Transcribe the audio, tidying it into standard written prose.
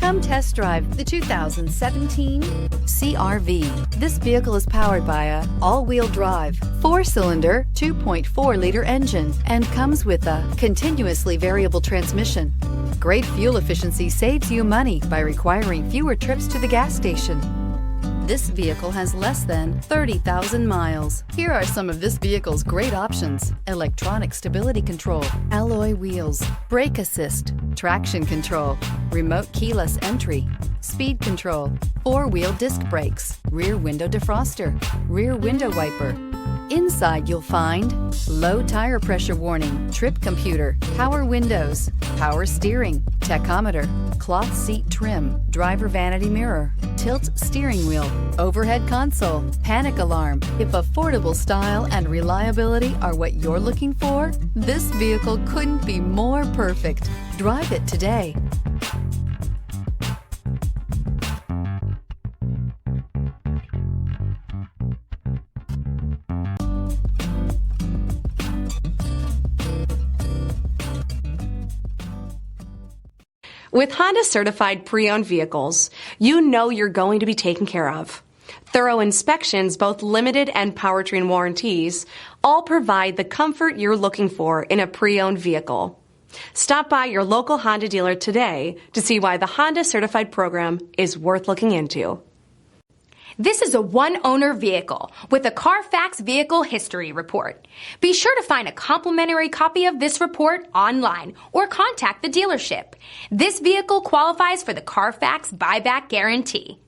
Come test drive the 2017 CR-V. This vehicle is powered by a all-wheel drive, 4-cylinder, 2.4-liter engine and comes with a continuously variable transmission. Great fuel efficiency saves you money by requiring fewer trips to the gas station. This vehicle has less than 30,000 miles. Here are some of this vehicle's great options: electronic stability control, alloy wheels, brake assist, traction control, remote keyless entry, speed control, 4-wheel disc brakes, rear window defroster, rear window wiper. Inside you'll find low tire pressure warning, trip computer, power windows, power steering, tachometer, cloth seat trim, driver vanity mirror, tilt steering wheel, overhead console, panic alarm. If affordable style and reliability are what you're looking for, this vehicle couldn't be more perfect. Drive it today. With Honda certified pre-owned vehicles, you know you're going to be taken care of. Thorough inspections, both limited and powertrain warranties, all provide the comfort you're looking for in a pre-owned vehicle. Stop by your local Honda dealer today to see why the Honda certified program is worth looking into. This is a one-owner vehicle with a Carfax Vehicle History Report. Be sure to find a complimentary copy of this report online or contact the dealership. This vehicle qualifies for the Carfax Buyback Guarantee.